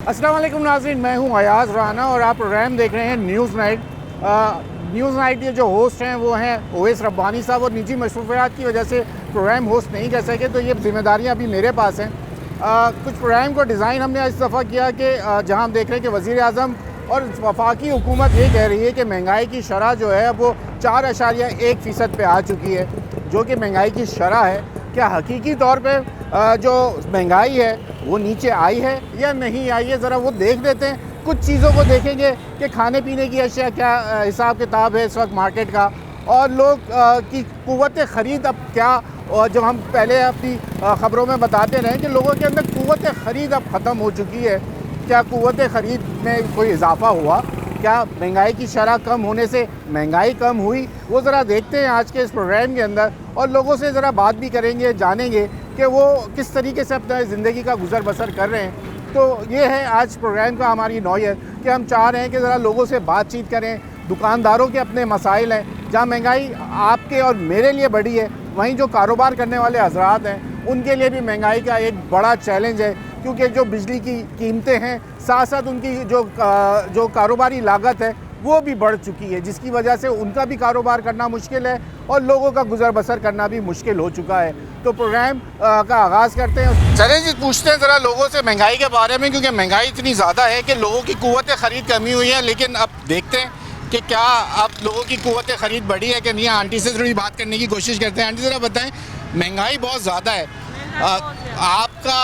अस्सलाम वालेकुम नाज़रीन, मैं हूं अयाज़ राना और आप प्रोग्राम देख रहे हैं न्यूज़ नाइट। न्यूज़ नाइट के जो होस्ट हैं वो हैं ओवैस रब्बानी साहब, और निजी मसरूफियात की वजह से प्रोग्राम होस्ट नहीं कर सके, तो ये जिम्मेदारियां अभी मेरे पास हैं। कुछ प्रोग्राम को डिज़ाइन हमने इस दफ़ा किया कि जहां हम देख रहे हैं कि वज़ीर आज़म और वफाकी हुकूमत ये कह रही है कि महंगाई की शरह जो है वो 4.1% पे आ चुकी है, जो कि महंगाई की शरह है। क्या हकीकी तौर पे जो महंगाई है वो नीचे आई है या नहीं आई है, ज़रा वो देख लेते हैं। कुछ चीज़ों को देखेंगे कि खाने पीने की अशिया क्या हिसाब किताब है इस वक्त मार्केट का, और लोग की कुव्वत ख़रीद अब क्या। और जब हम पहले अपनी ख़बरों में बताते रहे कि लोगों के अंदर कुव्वत ख़रीद अब ख़त्म हो चुकी है, क्या कुव्वत ख़रीद में कोई इजाफ़ा हुआ, क्या महंगाई की शरह कम होने से महंगाई कम हुई, वो ज़रा देखते हैं आज के इस प्रोग्राम के अंदर। और लोगों से ज़रा बात भी करेंगे, जानेंगे कि वो किस तरीके से अपना ज़िंदगी का गुजर बसर कर रहे हैं। तो ये है आज प्रोग्राम का हमारी नौयत कि हम चाह रहे हैं कि ज़रा लोगों से बातचीत करें। दुकानदारों के अपने मसाइल हैं, जहाँ महंगाई आपके और मेरे लिए बढ़ी है, वहीं जो कारोबार करने वाले हजरात हैं उनके लिए भी महंगाई का एक बड़ा चैलेंज है, क्योंकि जो बिजली की कीमतें हैं, साथ साथ उनकी जो कारोबारी लागत है वो भी बढ़ चुकी है, जिसकी वजह से उनका भी कारोबार करना मुश्किल है और लोगों का गुजर बसर करना भी मुश्किल हो चुका है। तो प्रोग्राम का आगाज़ करते हैं। चलें जी, पूछते हैं ज़रा लोगों से महंगाई के बारे में, क्योंकि महंगाई इतनी ज़्यादा है कि लोगों की कुव्वत ख़रीद कमी हुई है। लेकिन अब देखते हैं कि क्या अब लोगों की कुव्वत ख़रीद बढ़ी है कि नहीं। आंटी से थोड़ी बात करने की कोशिश करते हैं। आंटी ज़रा बताएं, महंगाई बहुत ज़्यादा है, आपका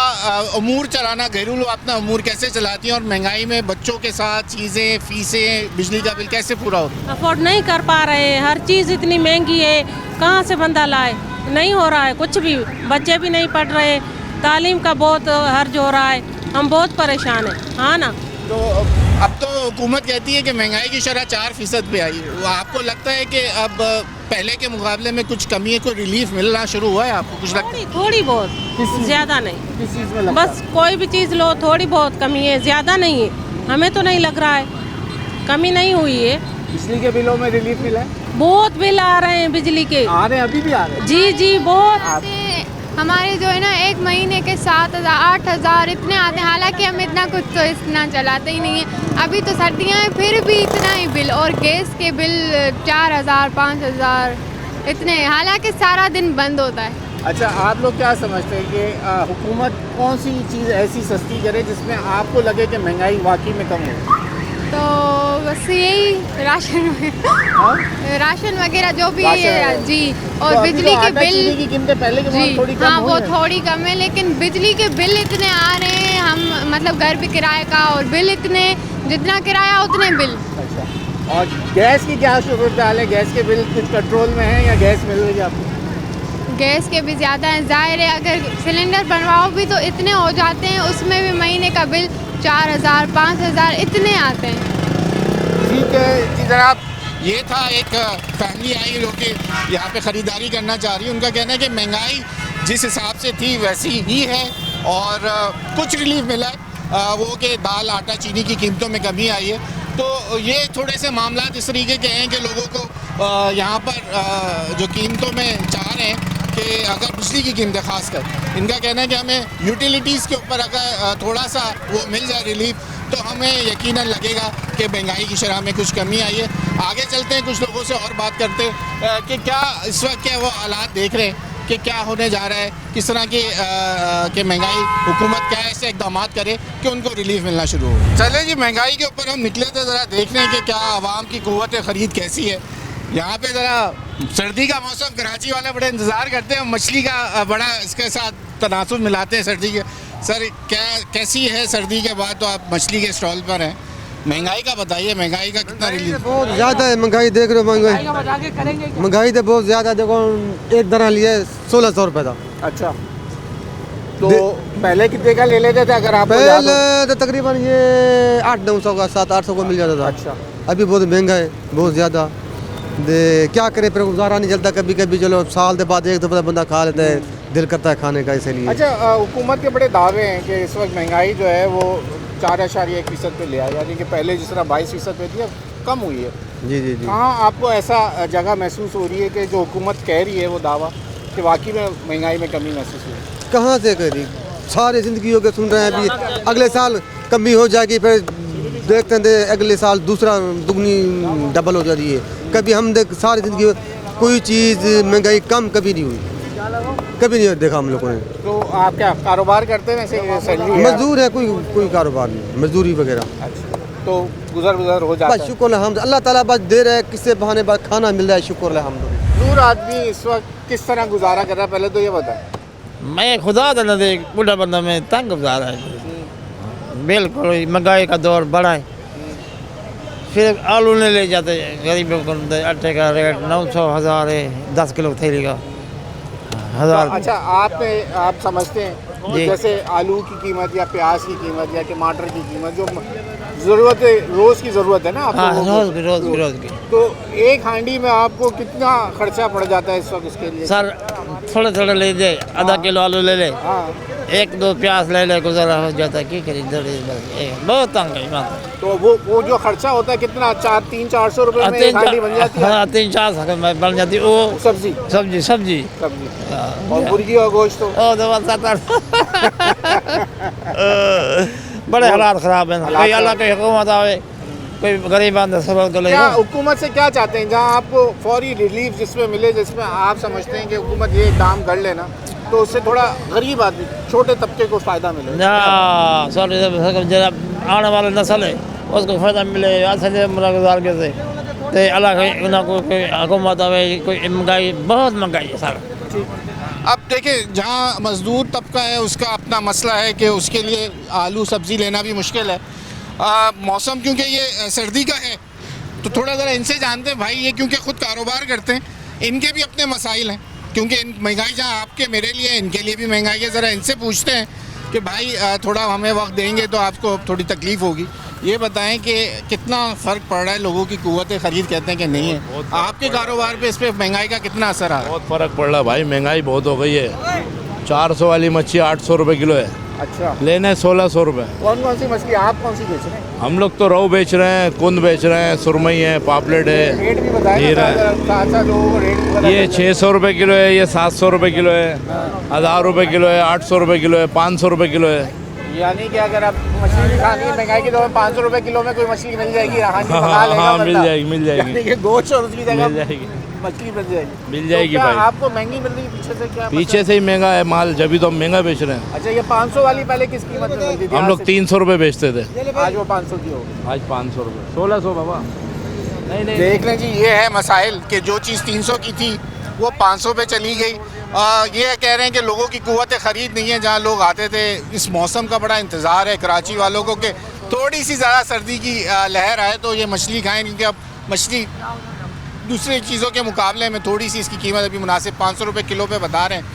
अमूर चलाना, घरेलू अपना अमूर कैसे चलाती हैं, और महंगाई में बच्चों के साथ चीज़ें, फीसें, बिजली का बिल कैसे पूरा होता है? अफोर्ड नहीं कर पा रहे हैं, हर चीज़ इतनी महंगी है, कहाँ से बंदा लाए, नहीं हो रहा है कुछ भी। बच्चे भी नहीं पढ़ रहे, तालीम का बहुत हर्ज हो रहा है, हम बहुत परेशान हैं। हाँ ना, तो अब तो हुकूमत कहती है कि महंगाई की शरह 4% पे आई है। आपको लगता है कि अब पहले के मुकाबले में कुछ कमी है, कोई रिलीफ मिलना शुरू हुआ है आपको कुछ लगता है? थोड़ी बहुत, ज़्यादा नहीं। किस चीज़ में लगता है? बस कोई भी चीज़ लो, थोड़ी बहुत कमी है, ज़्यादा नहीं है। हमें तो नहीं लग रहा है कमी नहीं हुई है। बिजली के बिलों में रिलीफ मिला है? बहुत बिल आ रहे हैं बिजली के। आ रहे हैं, अभी भी आ रहे हैं? जी जी, बहुत। हमारे जो है ना, एक महीने के 7,000 8,000 इतने आते हैं। हालांकि हम इतना कुछ तो इतना चलाते ही नहीं है। अभी तो सर्दियाँ हैं फिर भी इतना ही बिल, और गैस के बिल 4,000 5,000 इतने, हालांकि सारा दिन बंद होता है। अच्छा, आप लोग क्या समझते हैं कि हुकूमत कौन सी चीज़ ऐसी सस्ती करे जिसमें आपको लगे कि महंगाई वाकई में कम हो? तो बस यही राशन राशन वगैरह जो भी है जी, और तो बिजली के बिल की कीमतें पहले के जी, थोड़ी कम हाँ हुई वो हैं। थोड़ी कम है, लेकिन बिजली के बिल इतने आ रहे हैं, हम मतलब घर पे किराए का और बिल इतने, जितना किराया उतने बिल। अच्छा, और गैस की क्या सूरत हाल है? गैस के बिल कुछ कंट्रोल में है या गैस मिल रही है आपको? गैस के भी ज़्यादा हैं, ज़ाहिर है। अगर सिलेंडर बनवाओ भी तो इतने हो जाते हैं, उसमें भी महीने का बिल 4,000 5,000 इतने आते हैं। ठीक है जी जनाब, ये था एक फैमिली आई जो कि यहाँ पे ख़रीदारी करना चाह रही है। उनका कहना है कि महंगाई जिस हिसाब से थी वैसी ही है, और कुछ रिलीफ मिला है वो कि दाल, आटा, चीनी की कीमतों में कमी आई है। तो ये थोड़े से मामला इस तरीके के हैं कि लोगों को यहाँ पर जो कीमतों में चाह रहे हैं कि अगर बिजली की कीमतें खासकर, इनका कहना है कि हमें यूटिलिटीज़ के ऊपर अगर थोड़ा सा वो मिल जाए रिलीफ, तो हमें यकीनन लगेगा कि महंगाई की शरह में कुछ कमी आई है। आगे चलते हैं, कुछ लोगों से और बात करते हैं कि क्या इस वक्त क्या वो हालात देख रहे हैं कि क्या होने जा रहा है, किस तरह की महंगाई, हुकूमत क्या ऐसे इकदाम करे कि उनको रिलीफ मिलना शुरू हो। चले जी, महंगाई के ऊपर हम निकले थे, ज़रा देख रहे हैं कि क्या आवाम की कुव्वत ख़रीद कैसी है। यहाँ पे ज़रा सर्दी का मौसम, कराची वाले बड़े इंतज़ार करते हैं, मछली का बड़ा इसके साथ तनासुब मिलाते हैं सर्दी के। सर, क्या कैसी है सर्दी के बाद तो आप मछली के स्टॉल पर हैं, महंगाई का बताइए, महंगाई का कितना रिलीफ? बहुत ज़्यादा है महंगाई, देख रहे हो महंगाई तो बहुत ज़्यादा। देखो एक दरा लिए 1,600 रुपये था। अच्छा, तो पहले कितने का ले लेते थे अगर आप? पहले तो तकरीबन ये 8-900 का, 700-800 को मिल जाता था। अच्छा, अभी बहुत महंगा है, बहुत ज़्यादा। क्या करे, फिर गुजारा नहीं चलता। कभी कभी चलो साल के बाद एक दफ़ा बंदा खा लेता है, दिल करता है खाने का, इसलिए। अच्छा, हुकूमत के बड़े दावे हैं कि इस वक्त महंगाई जो है वो 4.1% पे ले आया, यानी कि पहले जिस तरह 22% पे थी अब कम हुई है। जी जी जी। कहाँ आपको ऐसा जगह महसूस हो रही है कि जो हुकूमत कह रही है वो दावा कि वाकई में महंगाई में कमी महसूस हुई? कहाँ से करी, सारे ज़िंदगी हो के सुन रहे हैं। अभी अगले साल कमी हो जाएगी, फिर देखते हैं अगले साल दूसरा दुगनी डबल हो जा रही है। कभी हम देख सारी ज़िंदगी कोई चीज़ महंगाई कम कभी नहीं हुई, कभी नहीं देखा हम लोगों ने। तो आप क्या कारोबार करते हैं वैसे, सैलरी है? मजदूर है, कोई कारोबार नहीं, मजदूरी वगैरह। अच्छा, तो गुजर हो जाता बस है। शुक्र है, अल्लाह ताला बस दे रहे हैं, किससे बहाने बस खाना मिल रहा है, शुक्र है हम लोग। दूर आदमी इस वक्त किस तरह गुजारा कर रहा है, पहले तो ये बताएं। मैं खुदा न दे बूढ़ा बंदा में तंग गुजारा है, बिल्कुल महंगाई का दौर बढ़ा है। फिर आलू नहीं ले जाते गरीबों को, आटे का रेट 900 1000 है, 10 किलो थैली का 1000। अच्छा, आप समझते हैं जी। जैसे आलू की कीमत या प्याज की कीमत या टमाटर की कीमत जो ज़रूरत है, रोज़ की ज़रूरत है ना आप हाँ, लोगों को, रोज़ की तो एक हांडी में आपको कितना खर्चा पड़ जाता है इस वक्त उसके लिए? सर थोड़े ले दे, आधा किलो आलू ले ले, हाँ, 1-2 प्याज ले ले, गुजारा हो जाता है। क्या करें, बहुत तंग है। तो वो जो खर्चा होता है कितना, 300-400 रुपये में एक हांडी बन जाती है? हाँ, 3-4 बन जाती है। वो सब्जी और मुर्गी और गोश्त तो ओ दवा बड़े हालात ख़राब हैं। कोई अल्लाह की हुकूमत आवे, कोई गरीब आंदा सबक तो क्या हुकूमत से क्या चाहते हैं, जहाँ आपको फौरी रिलीफ जिसमें मिले, जिसमें आप समझते हैं कि हुकूमत ये काम कर लेना तो उससे थोड़ा गरीब आदमी, छोटे तबके को फ़ायदा मिले? ना सॉरी, जरा आने वाला नस्ल है उसको फ़ायदा मिले, ऐसे गुजार के से तो अल्लाह को कोई हुकूमत आवे। कोई महंगाई, बहुत महंगाई है सर। अब देखिए, जहाँ मज़दूर तबका है उसका अपना मसला है कि उसके लिए आलू सब्ज़ी लेना भी मुश्किल है। मौसम क्योंकि ये सर्दी का है तो थोड़ा ज़रा इनसे जानते हैं भाई, ये क्योंकि ख़ुद कारोबार करते हैं, इनके भी अपने मसाइल हैं, क्योंकि महंगाई जहाँ आपके मेरे लिए इनके लिए भी महंगाई है। ज़रा इनसे पूछते हैं कि भाई थोड़ा हमें वक्त देंगे तो आपको थोड़ी तकलीफ़ होगी। ये बताएं कि कितना फ़र्क पड़ रहा है, लोगों की कुव्वत ख़रीद कहते हैं कि नहीं है, आपके कारोबार पे इस पर महंगाई का कितना असर आ रहा है? बहुत फ़र्क पड़ रहा है भाई, महंगाई बहुत हो गई है। 400 वाली मच्छी 800 रुपये किलो है, अच्छा, लेने 1600 रुपये। कौन सी मछली आप कौन सी बेच रहे हैं? हम लोग तो रोहू बेच रहे हैं, कुंद बेच रहे हैं, सुरमई है, पापलेट है, रेट भी बताएं हीरा है। साथ लोगों को रेट भी बताएं। ये 600 रुपये किलो है, ये 700 रुपये किलो है, 1000 रुपये किलो है, 800 रुपये किलो है, 500 रुपये किलो है। यानी कि अगर आप मछली भी खानी है महंगाई के दौर में 500 रुपये किलो में कोई मछली मिल जाएगी, हाँ, मिल जाएगी यानी कि गोश्त और उसकी जगह मिल जाएगी, मछली मिल जाएगी। भाई। आपको महंगी मिल रही है पीछे से, क्या पीछे से ही महंगा है माल, जब भी तो हम महंगा बेच रहे हैं। अच्छा, ये 500 वाली पहले किस कीमत में मिलती थी? हम लोग 300 रुपये बेचते थे, आज वो 500 की हो गई। आज 500 रुपये, 1600 बाबा। नहीं देख लें जी, ये है मसाइल कि जो चीज़ 300 की थी वो 500 पे चली गई। ये कह रहे हैं कि लोगों की कुव्वत ख़रीद नहीं है। जहाँ लोग आते थे, इस मौसम का बड़ा इंतज़ार है कराची वालों को कि थोड़ी सी ज़्यादा सर्दी की लहर आए तो ये मछली खाएँ, क्योंकि अब मछली दूसरी चीज़ों के मुकाबले में थोड़ी सी इसकी कीमत अभी मुनासिब 500 रुपये किलो पे बता रहे हैं।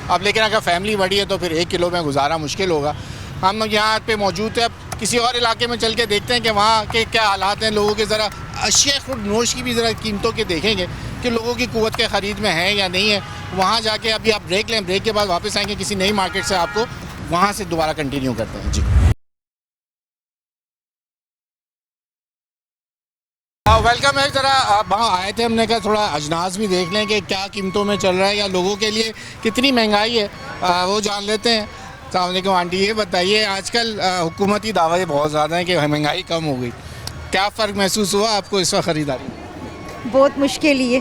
अब लेकिन अगर फैमिली बड़ी है तो फिर 1 किलो में गुजारा मुश्किल होगा। हम यहाँ पे मौजूद है, अब किसी और इलाके में चल के देखते हैं कि वहाँ के क्या हालात हैं लोगों के। ज़रा अशिया खुद नोश की भी ज़रा कीमतों के देखेंगे कि लोगों की कुव्वत के ख़रीद में है या नहीं है। वहाँ जाके अभी आप ब्रेक लें, ब्रेक के बाद वापस आएंगे किसी नई मार्केट से, आपको वहाँ से दोबारा कंटिन्यू करते हैं जी। वेलकम है। ज़रा वहाँ आए थे, हमने कहा थोड़ा अजनास भी देख लें कि क्या कीमतों में चल रहा है या लोगों के लिए कितनी महंगाई है, वो जान लेते हैं। अस्सलाम वालेकुम आंटी, ये बताइए आजकल हुकूमती दावे बहुत ज़्यादा हैं कि महंगाई कम हो गई, क्या फ़र्क महसूस हुआ आपको इस वक्त ख़रीदारी? बहुत मुश्किल ही है,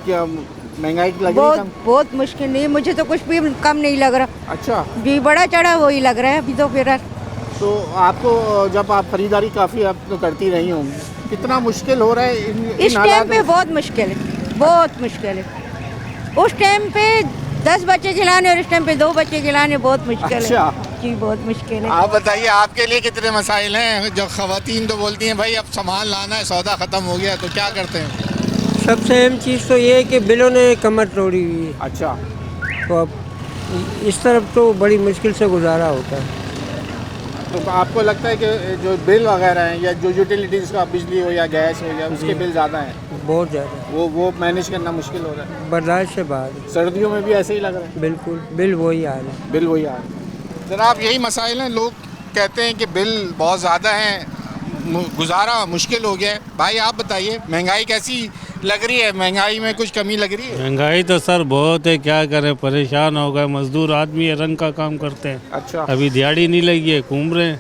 क्या महंगाई लग रही है? बहुत मुश्किल नहीं, मुझे तो कुछ भी कम नहीं लग रहा। अच्छा, भी बड़ा चढ़ा वही लग रहा है अभी तो। फिर तो आपको जब आप ख़रीदारी काफ़ी आप तो करती रही होंगी, कितना मुश्किल हो रहा है इस टाइम पे? बहुत मुश्किल है, बहुत मुश्किल है। उस टाइम पे 10 बच्चे खिलाने और इस टाइम पे 2 बच्चे खिलाने बहुत मुश्किल अच्छा। है जी, बहुत मुश्किल है। आप बताइए आपके लिए कितने मसाइल हैं? जो ख़वातीन तो बोलती हैं भाई अब सामान लाना है, सौदा ख़त्म हो गया, तो क्या करते हैं? सबसे अहम चीज़ तो ये है कि बिलों ने कमर तोड़ी हुई है, अच्छा, तो अब इस तरफ तो बड़ी मुश्किल से गुजारा होता है। तो आपको लगता है कि जो बिल वगैरह हैं या जो यूटिलिटीज़ का, बिजली हो या गैस हो या उसके बिल ज़्यादा हैं, बहुत ज़्यादा, वो मैनेज करना मुश्किल हो रहा है? बर्दाश्त से बाहर है। सर्दियों में भी ऐसे ही लग रहा है? बिल्कुल, बिल वही हाल है। बिल वही आ रहा है जनाब, यही मसाइल हैं। लोग कहते हैं कि बिल बहुत ज़्यादा हैं, गुजारा मुश्किल हो गया है। भाई आप बताइए महंगाई कैसी लग रही है? महंगाई में कुछ कमी लग रही है? महंगाई तो सर बहुत है, क्या करें, परेशान हो गए। मजदूर आदमी है, रंग का काम करते हैं। अच्छा, अभी दिहाड़ी नहीं लगी है, घूम रहे हैं।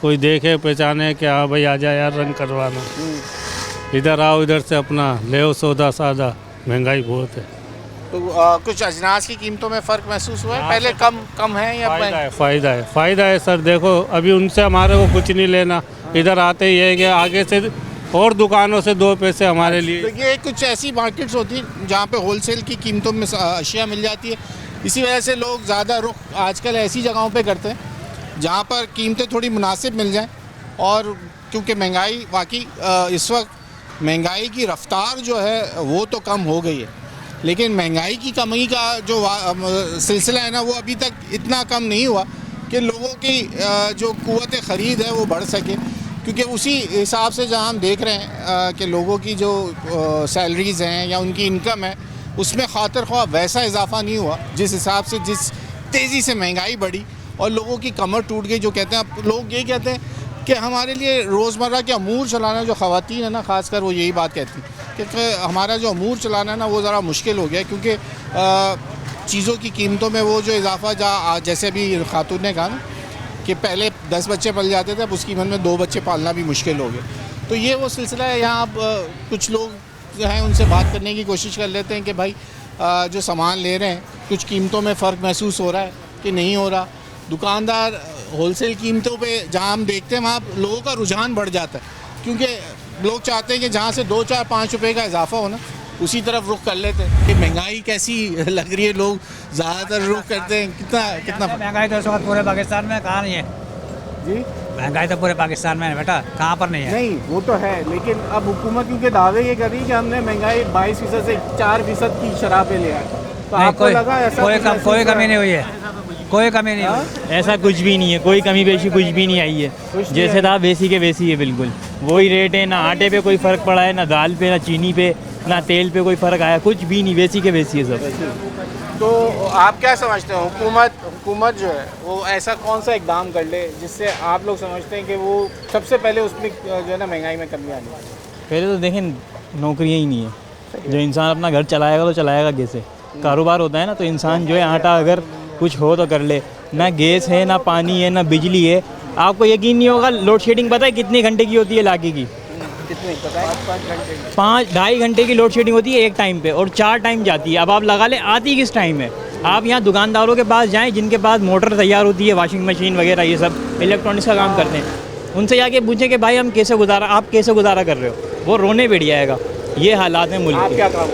कोई देखे पहचाने कि हाँ भाई आजा यार रंग करवाना, इधर आओ इधर से अपना ले सौदा सादा, महंगाई बहुत है। तो कुछ अजनास की कीमतों में फ़र्क महसूस हुआ है? पहले कम है या फ़ायदा है सर। देखो अभी उनसे हमारे को कुछ नहीं लेना, इधर आते ही है कि आगे से और दुकानों से 2 पैसे हमारे लिए। तो ये कुछ ऐसी मार्केट्स होती हैं जहाँ पे होलसेल की कीमतों में अशिया मिल जाती है, इसी वजह से लोग ज़्यादा रुख आजकल ऐसी जगहों पे करते हैं जहाँ पर कीमतें थोड़ी मुनासिब मिल जाएं। और क्योंकि महंगाई वाकई इस वक्त महंगाई की रफ्तार जो है वो तो कम हो गई है, लेकिन महंगाई की कमी का जो सिलसिला है ना वो अभी तक इतना कम नहीं हुआ कि लोगों की जो क़ुव्वत ख़रीद है वो बढ़ सके। क्योंकि उसी हिसाब से जहाँ हम देख रहे हैं कि लोगों की जो सैलरीज़ हैं या उनकी इनकम है उसमें खातिर ख्वाह वैसा इजाफा नहीं हुआ जिस हिसाब से जिस तेज़ी से महंगाई बढ़ी और लोगों की कमर टूट गई। जो कहते हैं, अब लोग ये कहते हैं कि हमारे लिए रोज़मर्रा के अमूर चलाना, जो ख़वातीन है ना ख़ासकर, वो यही बात कहती हैं कि हमारा जो अमूर चलाना है ना वो ज़रा मुश्किल हो गया, क्योंकि चीज़ों की कीमतों में वो जो इजाफा जैसे अभी खातून ने कहा ना कि पहले 10 बच्चे पल जाते थे, अब उसकी मन में 2 बच्चे पालना भी मुश्किल हो गया। तो ये वो सिलसिला है। यहाँ अब कुछ लोग जो हैं उनसे बात करने की कोशिश कर लेते हैं कि भाई जो सामान ले रहे हैं कुछ कीमतों में फ़र्क महसूस हो रहा है कि नहीं हो रहा। दुकानदार होलसेल कीमतों पे जहाँ हम देखते हैं वहाँ लोगों का रुझान बढ़ जाता है, क्योंकि लोग चाहते हैं कि जहाँ से 2, 4, 5 रुपये का इजाफा हो ना उसी तरफ रुख कर लेते हैं। कि महंगाई कैसी लग रही है, लोग ज़्यादातर रुख करते हैं कितना महंगाई तो इस वक्त पूरे पाकिस्तान में कहाँ नहीं है जी? महंगाई तो पूरे पाकिस्तान में है बेटा, कहाँ पर नहीं है? नहीं वो तो है, लेकिन अब हुकूमत क्योंकि दावे ये कर रही है कि हमने महंगाई 22% से 4% की शराबें ले आए, तो आपको लगा ऐसा कोई कमी नहीं हुई है? कोई कमी नहीं हुई, ऐसा कुछ भी नहीं है, कोई कमी पेशी कुछ भी नहीं आई है। जैसे था वैसी के वैसी है, बिल्कुल वही रेट है। ना आटे पे कोई फ़र्क पड़ा है, ना दाल पे, ना चीनी पे, ना तेल पे कोई फ़र्क आया, कुछ भी नहीं, वैसी के वैसी है सब। तो आप क्या समझते हो, हुकूमत जो है वो ऐसा कौन सा इकदाम कर ले जिससे आप लोग समझते हैं कि वो सबसे पहले उसमें जो है ना महंगाई में कमी आनी है? पहले तो देखें नौकरियाँ ही नहीं है, जो इंसान अपना घर चलाएगा तो चलाएगा कैसे? कारोबार होता है ना, तो इंसान जो है आटा अगर कुछ हो तो कर ले। ना गैस है, ना पानी है, ना बिजली है। आपको यकीन नहीं होगा, लोड शेडिंग पता है कितने घंटे की होती है इलाके की? कितने पता है? 5 घंटे 2.5 घंटे की लोड शेडिंग होती है एक टाइम पे, और 4 टाइम जाती है। अब आप लगा ले आती किस टाइम है। आप यहाँ दुकानदारों के पास जाएं जिनके पास मोटर तैयार होती है, वॉशिंग मशीन वगैरह ये सब इलेक्ट्रॉनिक्स का काम करते हैं, उनसे जाके पूछें कि भाई हम आप कैसे गुजारा कर रहे हो, वो रोने बैठ जाएगा। ये हालात हैं मुल्क के। आप क्या काम?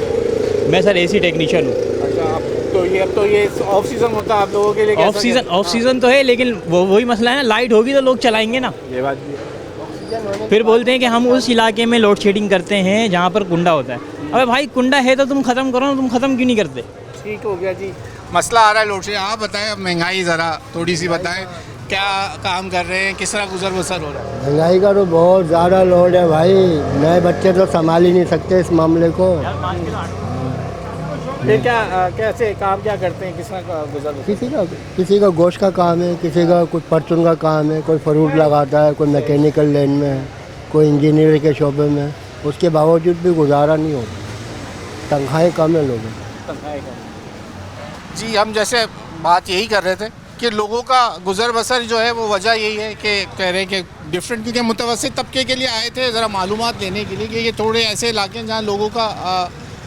मैं सर AC टेक्नीशियन हूँ। तो ये ऑफ सीजन होता है आप लोगों के लिए? ऑफ सीजन तो है, लेकिन वही मसला है ना, लाइट होगी तो लोग चलाएंगे ना। ये बात भी है। फिर बोलते हैं कि हम उस इलाके में लोड शेडिंग करते हैं जहाँ पर कुंडा होता है। अबे भाई कुंडा है तो तुम ख़त्म करो ना, तुम ख़त्म क्यों नहीं करते? ठीक हो गया जी, मसला आ रहा है लोड शेडिंग। आप बताएं, अब महंगाई ज़रा थोड़ी सी बताएं, क्या काम कर रहे हैं, किस तरह गुजर बसर हो रहा है? महंगाई का तो बहुत ज़्यादा लोड है भाई, नए बच्चे तो संभाल ही नहीं सकते इस मामले को। फिर कैसे काम क्या करते हैं, किस तरह का गुजर? किसी का गोश्त का काम है, किसी का कुछ परचून का काम है, कोई फ्रूट लगाता है, कोई मैकेनिकल लाइन में है, कोई इंजीनियर के शोबे में। उसके बावजूद भी गुजारा नहीं होता, तनख्वाहें कम है लोगों की। जी, हम जैसे बात यही कर रहे थे कि लोगों का गुजर बसर जो है वो वजह यही है कि कह रहे हैं कि डिफरेंट, क्योंकि मुतवस्सित तबके के लिए आए थे ज़रा मालूमात लेने के लिए कि ये थोड़े ऐसे इलाके हैं जहाँ लोगों का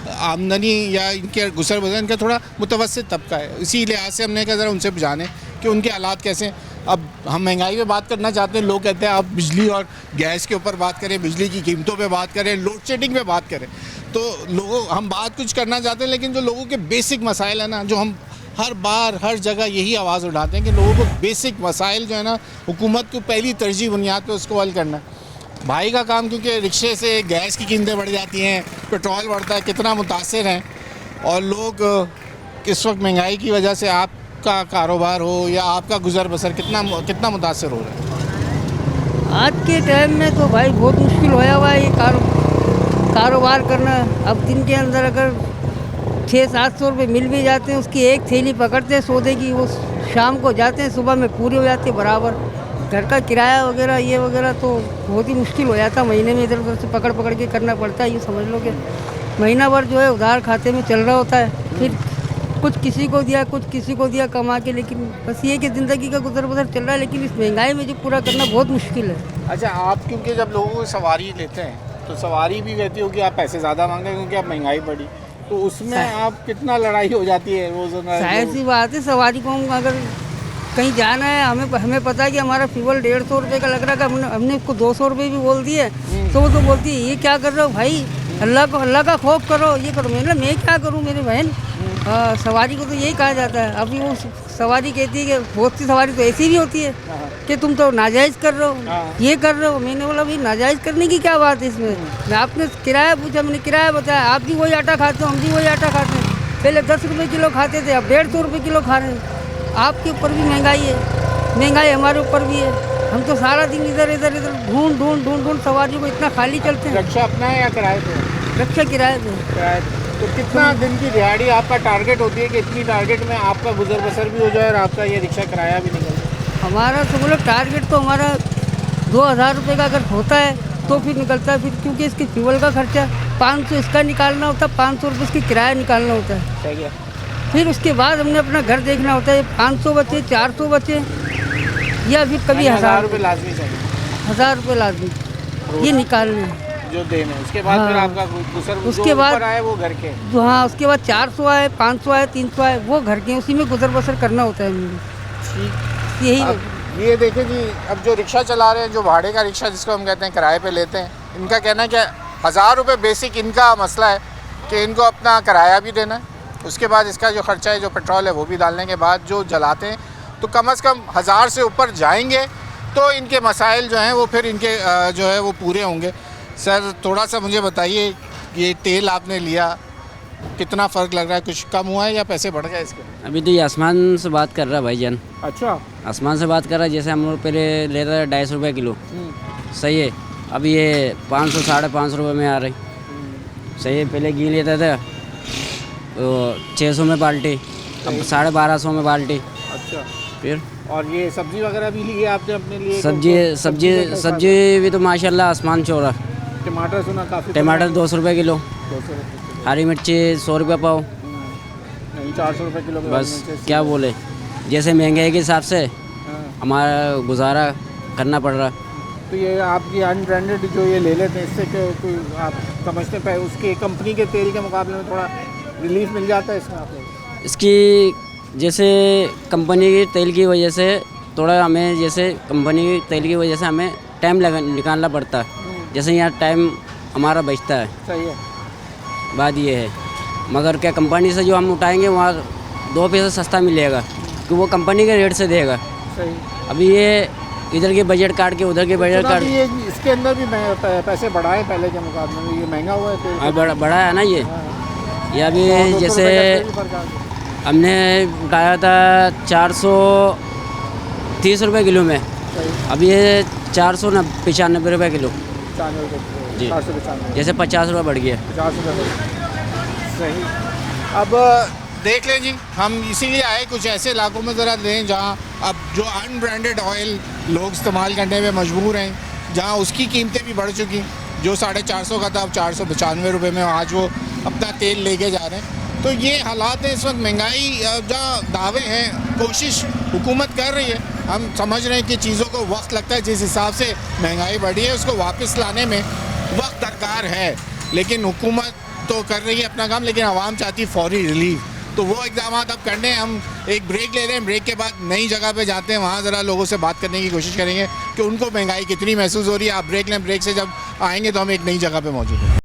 आमदनी या इनके गुजर बसर इनका थोड़ा मुतवस्सित तबका है। इसी लिहाज से हमने कहा ज़रा उनसे जाने कि उनके हालात कैसे हैं। अब हम महंगाई पे बात करना चाहते हैं, लोग कहते हैं आप बिजली और गैस के ऊपर बात करें, बिजली की कीमतों पे बात करें, लोड शेडिंग पे बात करें। तो लोगों हम बात कुछ करना चाहते हैं, लेकिन जो लोगों के बेसिक मसाइल है ना, जो हम हर बार हर जगह यही आवाज़ उठाते हैं कि लोगों को बेसिक मसाइल जो है ना, हुकूमत को पहली तरजीह बुनियाद पे उसको हल करना है। भाई का काम, क्योंकि रिक्शे से गैस की कीमतें बढ़ जाती हैं, पेट्रोल बढ़ता है, कितना मुतासिर हैं, और लोग इस वक्त महंगाई की वजह से आपका कारोबार हो या आपका गुजर बसर कितना मुतासिर हो रहा है? आज के टाइम में तो भाई बहुत मुश्किल होया हुआ है ये कारोबार करना। अब दिन के अंदर अगर 600-700 रुपये मिल भी जाते हैं, उसकी एक थैली पकड़ते हैं सौदे की, वो शाम को जाते हैं, सुबह में पूरी हो जाती है बराबर। घर का किराया वगैरह ये वगैरह तो बहुत ही मुश्किल हो जाता है, महीने में इधर उधर से पकड़ के करना पड़ता है। यूँ समझ लो कि महीना भर जो है उधार खाते में चल रहा होता है, फिर कुछ किसी को दिया, कुछ किसी को दिया कमा के, लेकिन बस ये कि ज़िंदगी का गुजर बसर चल रहा है, लेकिन इस महंगाई में जो पूरा करना बहुत मुश्किल है। अच्छा, आप क्योंकि जब लोगों को सवारी लेते हैं तो सवारी भी कहती हो कि आप पैसे ज़्यादा मांग रहे हैं क्योंकि आप महंगाई बढ़ी, तो उसमें आप कितना लड़ाई हो जाती है रोज़ाना? जाहिर सी बात है, सवारी को अगर कहीं जाना है, हमें पता है कि हमारा फ्यूल 150 रुपये का लग रहा है, हमने उसको 200 रुपये भी बोल दिए तो वो तो बोलती है ये क्या कर रहे हो भाई, अल्लाह का खौफ करो, ये करो। मैं क्या करूँ मेरे बहन, सवारी को तो यही कहा जाता है। अभी वो सवारी कहती है कि बहुत सी सवारी तो ऐसी भी होती है कि तुम तो नाजायज़ कर रहे हो, ये कर रहे हो। मैंने बोला भाई नाजायज़ करने की क्या बात है इसमें? मैं आपने किराया पूछा, मैंने किराया बताया, आप भी वही आटा खाते हो, हम भी वही आटा खाते हैं। पहले 10 रुपये किलो खाते थे, अब 150 रुपये किलो खा रहे हैं। आपके ऊपर भी महंगाई है, महंगाई हमारे ऊपर भी है। हम तो सारा दिन इधर ढूंढ सवारियों को इतना खाली चलते हैं। रक्षा अपना है या किराए पे? रक्षा किराए पे। तो कितना दिन की दिहाड़ी आपका टारगेट होती है कि इतनी टारगेट में आपका गुजर बसर भी हो जाए और आपका ये रिक्शा किराया भी निकल जाए? हमारा तो बोलो टारगेट तो हमारा 2000 रुपये का अगर होता है तो फिर निकलता है, फिर क्योंकि इसके फ्यूल का खर्चा 500 इसका निकालना होता है, 500 रुपये इसकी किराया निकालना होता है। सही है। फिर उसके बाद हमने अपना घर देखना होता है, 500 बचे, 400 बचे, या फिर कभी 1000 रुपये लाजमी चाहिए। 1000 रुपये लाजमी ये निकालने जो देने, उसके बाद फिर आपका गुजर उसके बाद आए वो घर के, हाँ उसके बाद 400 आए, 500 आए, 300 आए, वो घर के, उसी में गुजर बसर करना होता है मुझे। यही ये देखें जी, अब जो रिक्शा चला रहे हैं, जो भाड़े का रिक्शा जिसको हम कहते हैं किराए पे लेते हैं, इनका कहना है कि 1000 रुपये बेसिक इनका मसला है कि इनको अपना किराया भी देना है, उसके बाद इसका जो खर्चा है, जो पेट्रोल है वो भी डालने के बाद जो जलाते हैं, तो कम से कम 1000 से ऊपर जाएंगे तो इनके मसाइल जो हैं वो फिर इनके जो है वो पूरे होंगे। सर थोड़ा सा मुझे बताइए, ये तेल आपने लिया, कितना फ़र्क लग रहा है? कुछ कम हुआ है या पैसे बढ़ गए इसके? अभी तो ये आसमान से बात कर रहा है भाईजान। अच्छा, आसमान से बात कर रहा है। जैसे हम लोग पहले लेते थे 250 रुपये किलो, सही है, अब ये 500 550 रुपये में आ रही, सही है। पहले घी लेते थे तो 600 में बाल्टी, अब 1250 में बाल्टी। अच्छा, फिर और ये सब्जी वगैरह भी ली है आपने अपने लिए? सब्जी भी तो माशाल्लाह आसमान छोड़ा। टमाटर सुना काफ़ी, टमाटर 200 रुपये किलो, 200 रुपये, हरी मिर्ची 100 रुपये पाव, नहीं 400 रुपये किलो। बस क्या बोले, जैसे महंगाई के हिसाब से हमारा गुजारा करना पड़ रहा। तो ये आपकी अनब्रांडेड जो ये ले लेते हैं, इससे कोई आप समझते हैं उसके कंपनी के तेल के मुकाबले में थोड़ा रिलीफ मिल जाता है इसमें आपको? इसकी जैसे कंपनी के तेल की वजह से थोड़ा हमें, जैसे कंपनी के तेल की वजह से हमें टाइम निकालना पड़ता है, जैसे यहाँ टाइम हमारा बचता है। सही है, बात ये है। मगर क्या कंपनी से जो हम उठाएंगे वहाँ 2 पैसे सस्ता मिलेगा कि वो कंपनी के रेट से देगा। सही। अभी ये इधर के बजट काट के उधर के बजट काट, ये इसके अंदर भी पैसे बढ़ाए पहले के मुकाबले में, ये महंगा हुआ है। बढ़ा है ना ये अभी जैसे हमने उठाया था 430 रुपये किलो में, अब ये 495 रुपये किलो जी, जैसे 50 रुपये बढ़ गया। 50 रुपये, सही। अब देख लें जी, हम इसीलिए आए कुछ ऐसे इलाकों में ज़रा दें जहाँ अब जो अनब्रांडेड ऑयल लोग इस्तेमाल करने में मजबूर हैं, जहाँ उसकी कीमतें भी बढ़ चुकी, जो 450 का था अब 495 रुपये में आज वो अपना तेल लेके जा रहे हैं। तो ये हालात हैं इस वक्त, महंगाई जहाँ दावे हैं, कोशिश हुकूमत कर रही है, हम समझ रहे हैं कि चीज़ों को वक्त लगता है, जिस हिसाब से महंगाई बढ़ी है उसको वापस लाने में वक्त दरकार है, लेकिन हुकूमत तो कर रही है अपना काम, लेकिन आवाम चाहती है फौरी रिलीफ। तो वो इक़दाम अब करने, हम एक ब्रेक ले रहे हैं, ब्रेक के बाद नई जगह पे जाते हैं, वहाँ ज़रा लोगों से बात करने की कोशिश करेंगे कि उनको महंगाई कितनी महसूस हो रही है। आप ब्रेक लें, ब्रेक से जब आएंगे तो हम एक नई जगह पे मौजूद हैं।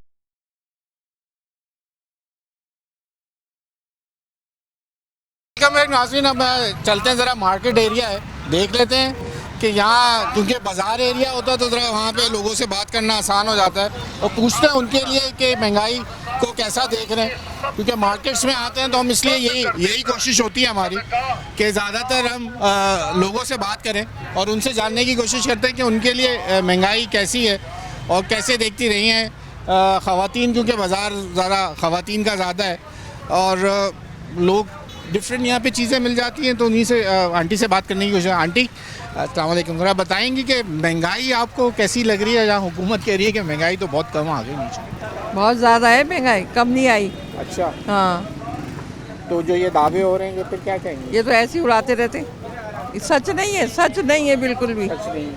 नाज़रीन, अब चलते हैं, ज़रा मार्केट एरिया है, देख लेते हैं कि यहाँ क्योंकि बाज़ार एरिया होता है तो ज़रा वहाँ पे लोगों से बात करना आसान हो जाता है और पूछते हैं उनके लिए कि महंगाई को कैसा देख रहे हैं, क्योंकि मार्केट्स में आते हैं तो हम इसलिए यही कोशिश होती है हमारी कि ज़्यादातर हम लोगों से बात करें और उनसे जानने की कोशिश करते हैं कि उनके लिए महंगाई कैसी है और कैसे देखती रही हैं ख़वातीन, क्योंकि बाज़ार ज़रा ख़वातीन का ज़्यादा है और लोग डिफरेंट यहाँ पे चीज़ें मिल जाती हैं, तो उन्हीं से आंटी से बात करने की कोशिश। आंटी अस्सलाम वालेकुम, ज़रा बताएंगी कि महंगाई आपको कैसी लग रही है? जहाँ हुकूमत कह रही है कि महंगाई तो बहुत कम आ गई नीचे। बहुत ज़्यादा है महंगाई, कम नहीं आई। अच्छा, हाँ। तो जो ये दावे हो रहे हैं, ये फिर क्या कहेंगे? ये तो ऐसे ही उड़ाते रहते, सच नहीं है, सच नहीं है बिल्कुल भी। सच नहीं है।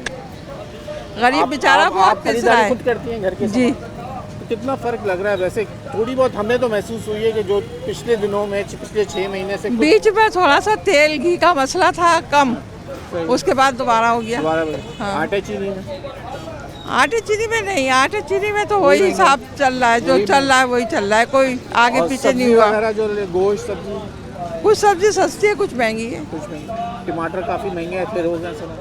गरीब बेचारा बहुत पिस रहा है। खुद करती हैं घर के जी। तो कितना फर्क लग रहा है? वैसे थोड़ी बहुत हमें तो महसूस हुई है कि जो पिछले दिनों में, पिछले 6 महीने से बीच में थोड़ा सा तेल घी का मसला था कम, उसके बाद दोबारा हो गया। हाँ। आटे चीनी में, आटे चीनी में नहीं, आटे चीनी में तो वही हिसाब चल रहा है, जो चल रहा है वही चल रहा है, कोई आगे पीछे नहीं हुआ। जो गोश्त सब्जी, कुछ सब्जी सस्ती है, कुछ महंगी है। कुछ महंगी, टमाटर काफ़ी महंगे हैं, फिर हो गया सुना।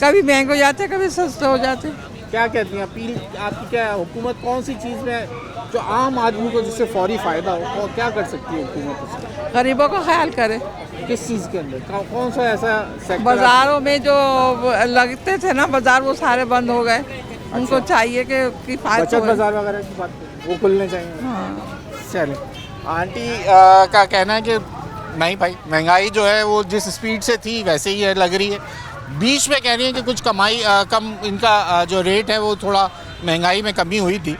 कभी महंगे हो जाते, कभी सस्ते हो जाते। क्या कहती हैं अपील आपकी, क्या है? हुकूमत कौन सी चीज़ में जो आम आदमी को जिससे फौरी फ़ायदा हो, क्या कर सकती है हुकूमत उससे? गरीबों का ख्याल करे। किस चीज़ के अंदर? कौन सा ऐसा सेक्टर? बाज़ारों में जो लगते थे ना बाज़ार, वो सारे बंद हो गए। उनको चाहिए कि बचत बाज़ार वगैरह की बात करें, वो खुलने चाहिए। हाँ। चले, आंटी का कहना है कि नहीं भाई, महंगाई जो है वो जिस स्पीड से थी वैसे ही है, लग रही है। बीच में कह रही है कि कुछ कमाई कम, इनका जो रेट है वो थोड़ा महंगाई में कमी हुई थी,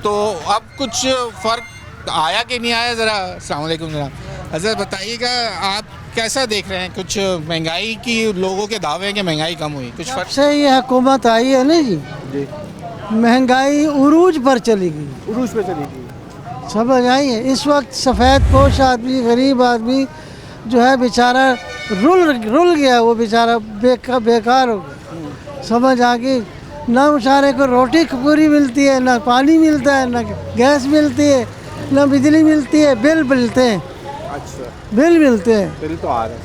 तो अब कुछ फ़र्क आया कि नहीं आया? ज़रा अस्सलाम वालेकुम जनाब, हज़रत बताइएगा आप कैसा देख रहे हैं? कुछ महंगाई की लोगों के दावे हैं कि महंगाई कम हुई, कुछ फ़र्क? से ये हुकूमत आई है ना जी, महंगाई उरूज पर चली गई, उरूज पर चली गई, समझ आई है। इस वक्त सफ़ेद पोश आदमी, गरीब आदमी जो है बेचारा रुल गया, वो बेचारा बेकार हो गया, समझ आ गई। ना बेचारे को रोटी पूरी मिलती है, ना पानी मिलता है, ना गैस मिलती है, ना बिजली मिलती है, बिल मिलते हैं। अच्छा, बिल मिलते हैं, बिल तो आ रहे हैं,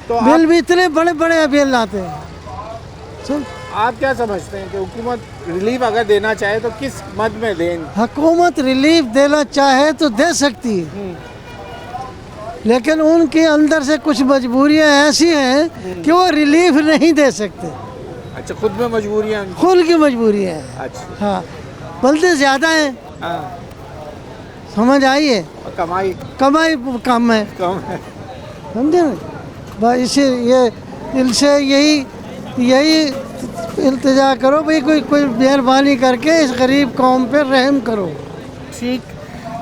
तो बिल भी इतने बड़े बड़े बिल आते हैं। आप क्या समझते हैं कि हुकूमत रिलीफ अगर देना चाहे तो किस मद में दें? हुकूमत रिलीफ देना चाहे तो दे सकती है, लेकिन उनके अंदर से कुछ मजबूरियां ऐसी हैं कि वो रिलीफ नहीं दे सकते। अच्छा, खुद में मजबूरियां, खुद की मजबूरियां हैं। अच्छा, हाँ, बल्कि ज़्यादा है। हाँ। समझ आई है? कमाई कम है, समझे ना? बस इनसे यही इल्तिजा करो भाई, कोई मेहरबानी करके इस गरीब कौम पर रहम करो। ठीक।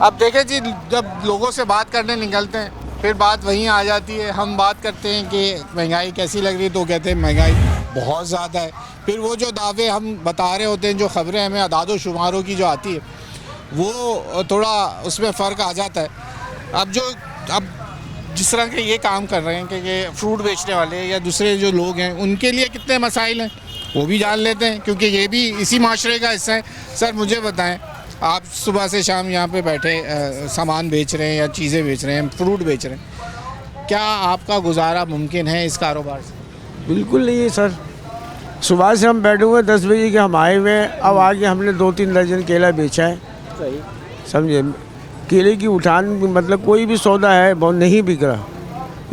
अब देखें जी, जब लोगों से बात करने निकलते हैं फिर बात वहीं आ जाती है। हम बात करते हैं कि महंगाई कैसी लग रही है, तो कहते हैं महंगाई बहुत ज़्यादा है। फिर वो जो दावे हम बता रहे होते हैं, जो ख़बरें हमें अदादो शुमारों की जो आती है, वो थोड़ा उसमें फ़र्क आ जाता है। अब जिस तरह के ये काम कर रहे हैं कि ये फ्रूट बेचने वाले या दूसरे जो लोग हैं, उनके लिए कितने मसाइल हैं वो भी जान लेते हैं, क्योंकि ये भी इसी माशरे का हिस्सा है। सर मुझे बताएं, आप सुबह से शाम यहाँ पे बैठे सामान बेच रहे हैं या चीज़ें बेच रहे हैं, फ्रूट बेच रहे हैं, क्या आपका गुजारा मुमकिन है इस कारोबार से? बिल्कुल नहीं है सर। सुबह से हम बैठे हुए 10 बजे के, हम आए हुए हैं, अब आगे हमने 2-3 दर्जन केला बेचा है। सही, समझे? केले की उठान, मतलब कोई भी सौदा है बहुत नहीं बिक रहा,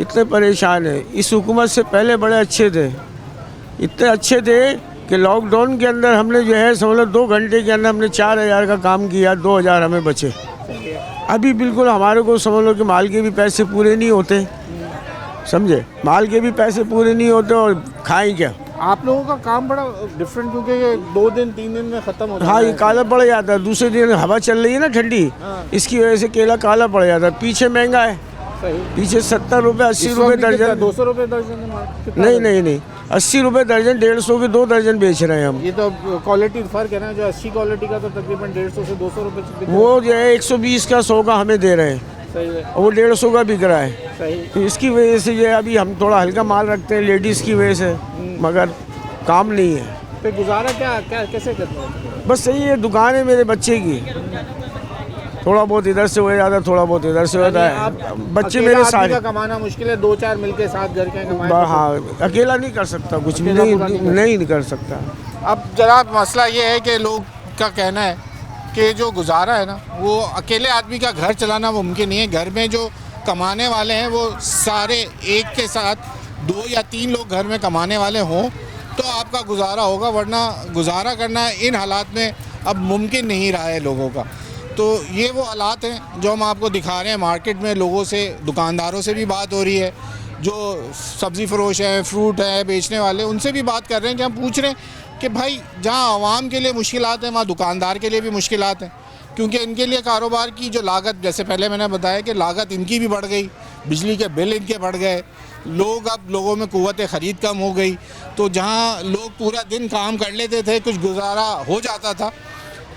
इतने परेशान है। इस हुकूमत से पहले बड़े अच्छे थे, इतने अच्छे थे कि लॉकडाउन के अंदर हमने जो है समझ लो 2 घंटे के अंदर हमने 4000 का काम किया, 2000 हमें बचे। अभी बिल्कुल हमारे को समझ लो कि माल के भी पैसे पूरे नहीं होते, समझे? माल के भी पैसे पूरे नहीं होते और खाएं क्या? आप लोगों का काम बड़ा डिफरेंट, क्योंकि ये 2 दिन 3 दिन में ख़त्म हो जाता है। हाँ, ये काला पड़ जाता है। दूसरे दिन हवा चल रही है ना ठंडी, इसकी वजह से केला काला पड़ जाता है। पीछे महंगा है, पीछे 70 रुपये 80 रुपये दर्जन, 200 रुपये दर्जन? नहीं 80 रुपये दर्जन, 150 के 2 दर्जन बेच रहे हैं हम। ये तो क्वालिटी फ़र्क है ना, जो अच्छी क्वालिटी का तो तकरीबन 150 से 200 रुपये, वो जो है 120 का 100 का हमें दे रहे हैं। सही है। और वो 150 का बिक रहा है। सही। तो इसकी वजह से जो है अभी हम थोड़ा हल्का माल रखते हैं लेडीज़ की वजह से, मगर काम नहीं है। तो गुजारा क्या कैसे करते हैं? बस सही है, दुकान है मेरे बच्चे की, थोड़ा बहुत इधर से हो जाता है, थोड़ा बहुत इधर से होता है। बच्चे मेरे सारे, कमाना मुश्किल है, 2-4 मिलके साथ घर के कमाए। हाँ, अकेला नहीं कर सकता, कुछ भी नहीं कर सकता। अब जनाब मसला ये है कि लोग का कहना है कि जो गुजारा है ना, वो अकेले आदमी का घर चलाना मुमकिन नहीं है। घर में जो कमाने वाले हैं वो सारे एक के साथ 2 या 3 लोग घर में कमाने वाले हों तो आपका गुजारा होगा, वरना गुजारा करना इन हालात में अब मुमकिन नहीं रहा है लोगों का। तो ये वो हालात हैं जो हम आपको दिखा रहे हैं। मार्केट में लोगों से, दुकानदारों से भी बात हो रही है, जो सब्ज़ी फरोश है, फ्रूट है बेचने वाले, उनसे भी बात कर रहे हैं कि हम पूछ रहे हैं कि भाई जहाँ आवाम के लिए मुश्किलात हैं वहाँ दुकानदार के लिए भी मुश्किलात हैं। क्योंकि इनके लिए कारोबार की जो लागत, जैसे पहले मैंने बताया कि लागत इनकी भी बढ़ गई, बिजली के बिल इनके बढ़ गए, लोगों में कुव्वत ख़रीद कम हो गई, तो जहाँ लोग पूरा दिन काम कर लेते थे, कुछ गुजारा हो जाता था,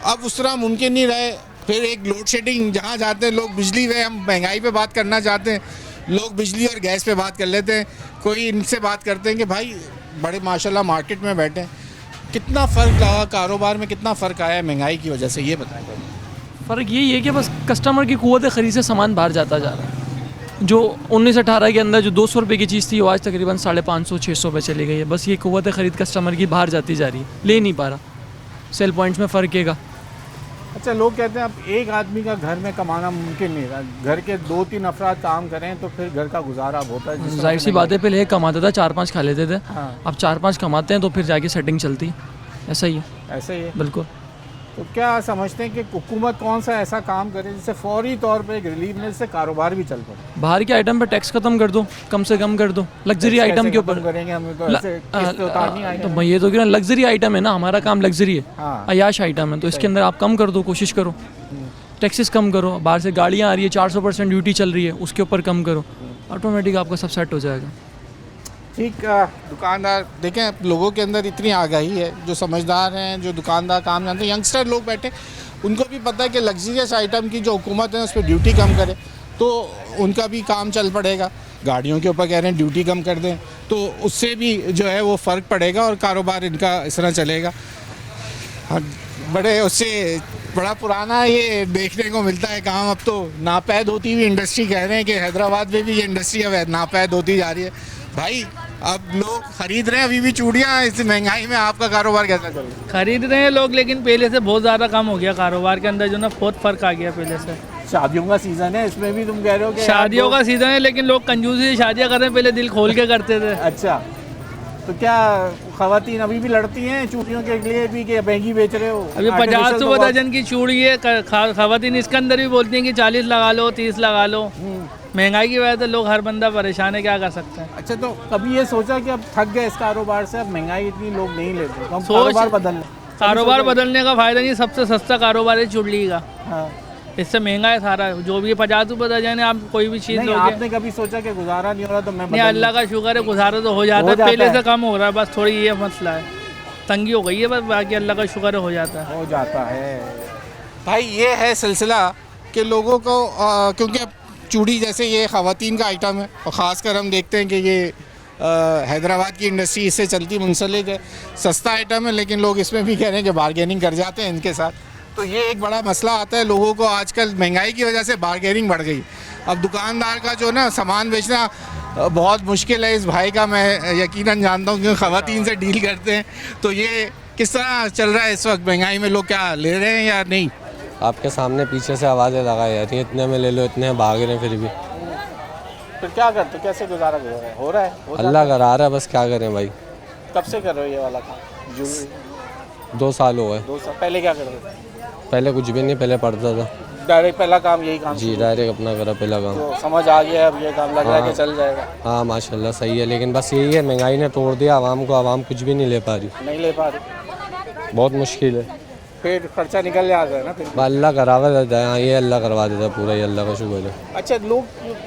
अब उस तरह मुमकिन नहीं रहे। फिर एक लोड शेडिंग, जहाँ जाते हैं लोग बिजली में, हम महंगाई पे बात करना चाहते हैं, लोग बिजली और गैस पे बात कर लेते हैं। कोई इनसे बात करते हैं कि भाई बड़े माशाल्लाह मार्केट में बैठे हैं, कितना फ़र्क लगा कारोबार में, कितना फ़र्क आया महंगाई की वजह से, ये बताएं। फ़र्क यही है कि बस कस्टमर की कुव्वत ख़रीद से सामान बाहर जाता जा रहा है। जो 19-18 के अंदर जो 200 रुपये की चीज़ थी वो आज तकरीबन 550-600 पे चली गई है। बस ये कुव्वत ख़रीद कस्टमर की बाहर जाती जा रही है, ले नहीं पा रहा। सेल पॉइंट्स में फ़र्क है। अच्छा, लोग कहते हैं अब एक आदमी का घर में कमाना मुमकिन नहीं रहा, घर के 2-3 अफराद काम करें तो फिर घर का गुजारा अब होता है। जाहिर सी बात है, पहले एक कमाता था 4-5 खा लेते थे, हाँ। अब 4-5 कमाते हैं तो फिर जाके सेटिंग चलती है। ऐसा ही है, ऐसे ही है बिल्कुल। तो क्या समझते हैं कि हुकूमत कौन सा ऐसा काम करे जिससे फौरी तौर पे एक रिलीफ मिले, जिससे कारोबार भी चल पड़े? बाहर के आइटम पे टैक्स खत्म कर दो, कम से कम कर दो। लग्जरी आइटम के ऊपर करेंगे, हमें तो ऐसे किस्त उतारनी आएगी। तो ये तो क्या लग्जरी आइटम है ना, हमारा काम लग्जरी है, हाँ। अयाश आइटम है, तो इसके अंदर आप कम कर दो, कोशिश करो, टैक्सेस कम करो। बाहर से गाड़ियाँ आ रही है, 400% ड्यूटी चल रही है, उसके ऊपर कम करो, ऑटोमेटिक आपका सब सेट हो जाएगा। ठीक। दुकानदार देखें, लोगों के अंदर इतनी आगाही है, जो समझदार हैं, जो दुकानदार काम जानते हैं, यंगस्टर लोग बैठे, उनको भी पता है कि लग्जरियस आइटम की जो हुकूमत है उस पर ड्यूटी कम करे तो उनका भी काम चल पड़ेगा। गाड़ियों के ऊपर कह रहे हैं ड्यूटी कम कर दें तो उससे भी जो है वो फ़र्क पड़ेगा और कारोबार इनका इस तरह चलेगा। हाँ, बड़े उससे बड़ा पुराना ये देखने को मिलता है काम। अब तो नापैद होती हुई इंडस्ट्री कह रहे हैं कि हैदराबाद में भी ये इंडस्ट्री अब नापैद होती जा रही है। भाई अब लोग खरीद रहे हैं अभी भी चूड़ियाँ, इस महंगाई में आपका कारोबार कैसा चल रहा है? खरीद रहे हैं लोग, लेकिन पहले से बहुत ज़्यादा कम हो गया कारोबार के अंदर, जो ना बहुत फ़र्क आ गया पहले से। शादियों का सीज़न है, इसमें भी तुम कह रहे हो कि शादियों का सीज़न है, लेकिन लोग कंजूसी से शादियाँ कर रहे हैं, पहले दिल खोल के करते थे। अच्छा, तो क्या ख़वातीन अभी भी लड़ती हैं चूड़ियों के लिए भी कि महंगी बेच रहे हो? अभी 50 रुपये दर्जन की चूड़ी है, ख़वातीन इसके अंदर भी बोलती हैं कि 40 लगा लो, 30 लगा लो। महंगाई की वजह से लोग, हर बंदा परेशान है, क्या कर सकते हैं। अच्छा, तो कभी ये सोचा कि अब थक गए इस कारोबार से, अब महंगाई इतनी लोग नहीं लेते, तो कारोबार बदलने? कारोबार बदलने का फ़ायदा नहीं, सबसे सस्ता कारोबार है चुड़ली का। हाँ। इससे महंगा है सारा, जो भी 50 रुपये दर्जन है, आप कोई भी चीज़ लोगे। आपने कभी सोचा कि गुजारा नहीं हो रहा तो मैं नहीं, अल्लाह का शुक्र है, गुजारा तो हो जाता है, पहले से कम हो रहा है, बस थोड़ी ये मसला है, तंगी हो गई है, बस बाकी अल्लाह का शुक्र है हो जाता है। भाई ये है सिलसिला कि लोगों को क्योंकि चूड़ी जैसे ये ख़वातीन का आइटम है और ख़ासकर हम देखते हैं कि ये हैदराबाद की इंडस्ट्री इससे चलती मुंसलिक है, सस्ता आइटम है, लेकिन लोग इसमें भी कह रहे हैं कि बारगेनिंग कर जाते हैं इनके साथ। तो ये एक बड़ा मसला आता है लोगों को, आजकल महंगाई की वजह से बारगेनिंग बढ़ गई। अब दुकानदार का जो ना सामान बेचना बहुत मुश्किल है इस भाई का, मैं यकीनन जानता हूँ क्योंकि ख़वातीन से डील करते हैं। तो ये किस तरह चल रहा है इस वक्त महंगाई में, लोग क्या ले रहे हैं या नहीं? आपके सामने पीछे से आवाज़ें लगा जाती हैं, इतने में ले लो, इतने में भाग रहे हैं, फिर भी फिर क्या करते, कैसे गुजारा हो रहा है? अल्लाह करा रहा है, बस क्या करें भाई। कब से कर रहे हो ये वाला काम? ज्वेलरी 2 साल हो गए। 2 साल पहले क्या करते थे? पहले कुछ भी नहीं, पहले पढ़ता था। डायरेक्ट पहला काम यही काम? जी, डायरेक्ट अपना करा पहला काम। तो समझ आ गया अब ये काम लग रहा है कि चल जाएगा? हाँ माशाल्लाह सही है, लेकिन बस यही है महंगाई ने तोड़ दिया आवाम को, आवाम कुछ भी नहीं ले पा रही, नहीं ले पा रही, बहुत मुश्किल है। फिर खर्चा निकल जाता है ना फिर? अल्लाह करावा देता है, ये अल्लाह करवा देता है पूरा, ये अल्लाह का शुक्र है। अच्छा, लोग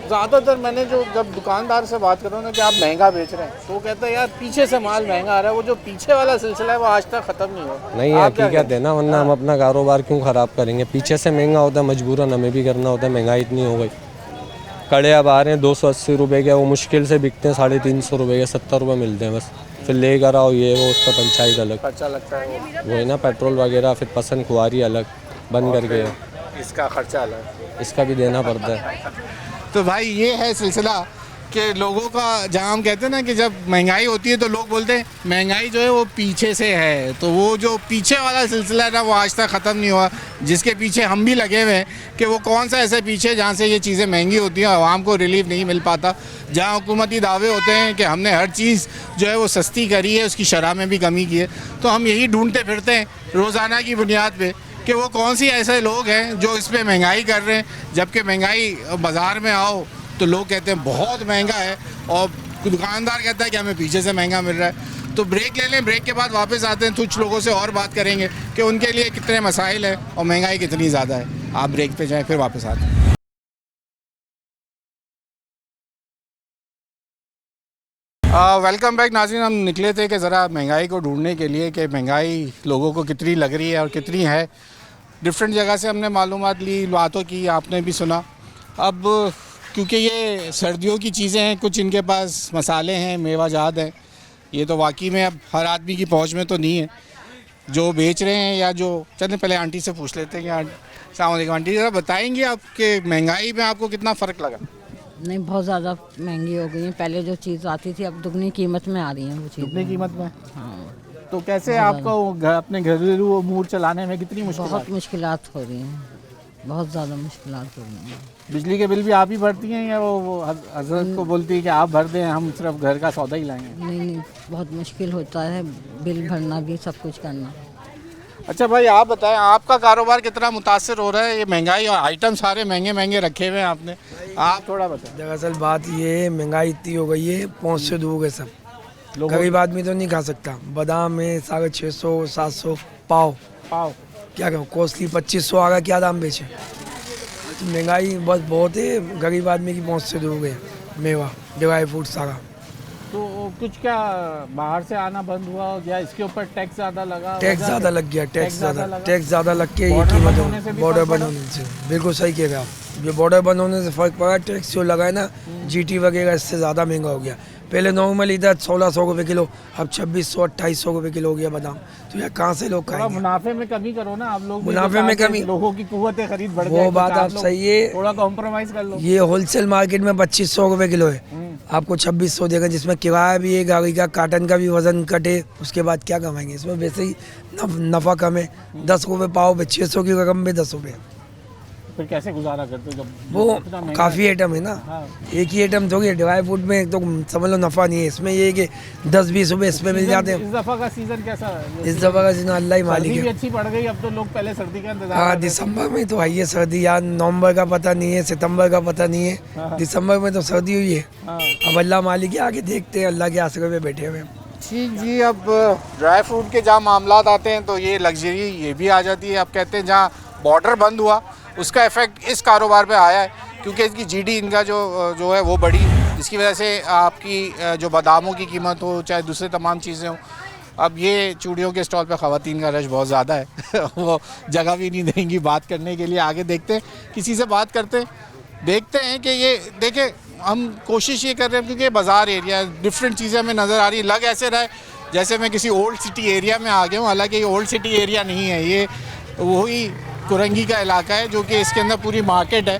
ज़्यादातर मैंने जो जब दुकानदार से बात कर रहा हूँ ना कि आप महंगा बेच रहे हैं, तो वो कहते हैं यार पीछे से माल महंगा आ रहा है, वो जो पीछे वाला सिलसिला है वो आज तक ख़त्म नहीं हुआ। नहीं है, हकीकत है ना, वरना हम अपना कारोबार क्यों ख़राब करेंगे? पीछे से महंगा होता है, मजबूरन हमें भी करना होता है, महंगाई इतनी हो गई। कड़े अब आ रहे हैं 280 रुपये के, वो मुश्किल से बिकते हैं 350 रुपये के, 70 रुपये मिलते हैं बस। फिर ले कर आओ ये वो, उसका पंचायत अलग खर्चा लगता है, वही ना पेट्रोल वगैरह, फिर पसंद खुआरी अलग बंद करके, इसका खर्चा अलग, इसका भी देना पड़ता है। तो भाई ये है सिलसिला कि लोगों का, जहाँ हम कहते हैं ना कि जब महंगाई होती है तो लोग बोलते हैं महंगाई जो है वो पीछे से है, तो वो जो पीछे वाला सिलसिला है ना वो आज तक ख़त्म नहीं हुआ, जिसके पीछे हम भी लगे हुए हैं कि वो कौन सा ऐसे पीछे जहाँ से ये चीज़ें महंगी होती हैं, आवाम को रिलीफ नहीं मिल पाता। जहाँ हुकूमती दावे होते हैं कि हमने हर चीज़ जो है वो सस्ती करी है, उसकी शरह में भी कमी की है, तो हम यही ढूंढते फिरते हैं रोज़ाना की बुनियाद पर कि वो कौन सी ऐसे लोग हैं जो इस पर महंगाई कर रहे हैं, जबकि महंगाई बाज़ार में आओ तो लोग कहते हैं बहुत महंगा है और दुकानदार कहता है कि हमें पीछे से महंगा मिल रहा है। तो ब्रेक ले लें, ब्रेक के बाद वापस आते हैं, कुछ लोगों से और बात करेंगे कि उनके लिए कितने मसाइल है और महंगाई कितनी ज़्यादा है। आप ब्रेक पे जाएं, फिर वापस आते हैं। वेलकम बैक नाज़रीन। हम निकले थे कि ज़रा महंगाई को ढूंढने के लिए कि महंगाई लोगों को कितनी लग रही है और कितनी है। डिफरेंट जगह से हमने मालूमात ली, बातों की, आपने भी सुना। अब क्योंकि ये सर्दियों की चीज़ें हैं, कुछ इनके पास मसाले हैं, मेवाजात हैं, ये तो वाकई में अब हर आदमी की पहुंच में तो नहीं है। जो बेच रहे हैं या जो चलते, पहले आंटी से पूछ लेते हैं कि अस्सलाम वालेकुम आंटी, ज़रा बताएंगे आपके महंगाई में आपको कितना फ़र्क लगा? नहीं, बहुत ज़्यादा महंगी हो गई है। पहले जो चीज़ आती थी अब दुगनी कीमत में आ रही है वो चीज़। दुगनी कीमत में? हाँ। तो कैसे आपको अपने घरेलू अमूर चलाने में कितनी मुश्किल? बहुत मुश्किलात हो रही हैं, बहुत ज़्यादा मुश्किलात हो रही हैं। बिजली के बिल भी आप ही भरती हैं या वो हजरत को बोलती है कि आप भर दें, हम सिर्फ घर का सौदा ही लाएंगे? नहीं, बहुत मुश्किल होता है बिल भरना भी, सब कुछ करना। अच्छा भाई, आप बताएं आपका कारोबार कितना मुतासर हो रहा है? ये महंगाई और आइटम सारे महंगे महंगे रखे हुए हैं आपने, आप थोड़ा बताएं। दरअसल बात ये है, महंगाई इतनी हो गई है, पहुँच से दूर है सब। गरीब आदमी तो नहीं खा सकता। बादाम है 650 700 पाव क्या कहूँ, कॉस्टली 2500 आ गया, क्या दाम बेचे? तो महंगाई बस बहुत है, गरीब आदमी की पहुँच से दूर है। मेवा, ड्राई फ्रूट सारा। तो कुछ क्या बाहर से आना बंद हुआ या इसके ऊपर टैक्स ज़्यादा लगा? टैक्स ज़्यादा लग गया, टैक्स ज़्यादा लग के ये कीमत, बॉर्डर बंद होने से। बिल्कुल सही कह रहे हैं आप, ये बॉर्डर बंद होने से फ़र्क पड़ा। टैक्स जो लगा है ना, GT वगैरह, इससे ज़्यादा महंगा हो गया। पहले नॉर्मल इधर 1600 रुपये किलो, अब 2600 2800 रुपये किलो हो गया बादाम। तो यार कहाँ से लोग खाएंगे? मुनाफे में कमी करो ना आप लोग। मुनाफे में कमी, लोगों की कुव्वत खरीद बढ़ वो बात आप सही है, थोड़ा कॉम्प्रोमाइज़ कर लो। ये होलसेल मार्केट में 2500 रुपये किलो है, आपको 2600 देगा, जिसमें किराया भी है, गाड़ी का, काटन का भी वजन कटे, उसके बाद क्या कमाएंगे? इसमें वैसे ही नफ़ा कम है। 10 रुपये पाव पे 600 की रकम में 10 रुपये। फिर कैसे गुजारा करते हो? वो काफ़ी आइटम है ना। हाँ। एक ही आइटम थोड़ी है। ड्राई फ्रूट में तो समझ लो नफ़ा नहीं है। इसमें ये है कि 10-20 रुपये इसमें मिल जाते हैं। इस दफ़ा का सीज़न कैसा है? इस दफ़ा का सीज़न अल्लाह ही मालिक है। अच्छी पड़ गई, अब तो लोग पहले सर्दी का इंतजार। हाँ, दिसंबर में तो आई है सर्दी यार, नवंबर का पता नहीं है, सितंबर का पता नहीं है, दिसंबर में तो सर्दी हुई है। अब अल्लाह मालिक है, आगे देखते हैं, अल्लाह के आसरे में बैठे हुए हैं। जी, अब ड्राई फ्रूट के जहाँ मामलात आते हैं तो ये लग्जरी ये भी आ जाती है। आप कहते हैं जहाँ बॉर्डर बंद हुआ उसका इफ़ेक्ट इस कारोबार पे आया है, क्योंकि इसकी GD इनका जो है वो बढ़ी, जिसकी वजह से आपकी जो बादामों की कीमत हो, चाहे दूसरे तमाम चीज़ें हो। अब ये चूड़ियों के स्टॉल पे ख़वातीन का रश बहुत ज़्यादा है वो जगह भी नहीं देंगी बात करने के लिए। आगे देखते हैं, किसी से बात करते हैं, देखते हैं कि ये देखें, हम कोशिश ये कर रहे हैं क्योंकि बाज़ार एरिया डिफरेंट चीज़ें हमें नज़र आ रही है। लग ऐसे रहा है जैसे मैं किसी ओल्ड सिटी एरिया में आ गया हूँ, हालांकि ये ओल्ड सिटी एरिया नहीं है, ये वही कुरंगी का इलाका है जो कि इसके अंदर पूरी मार्केट है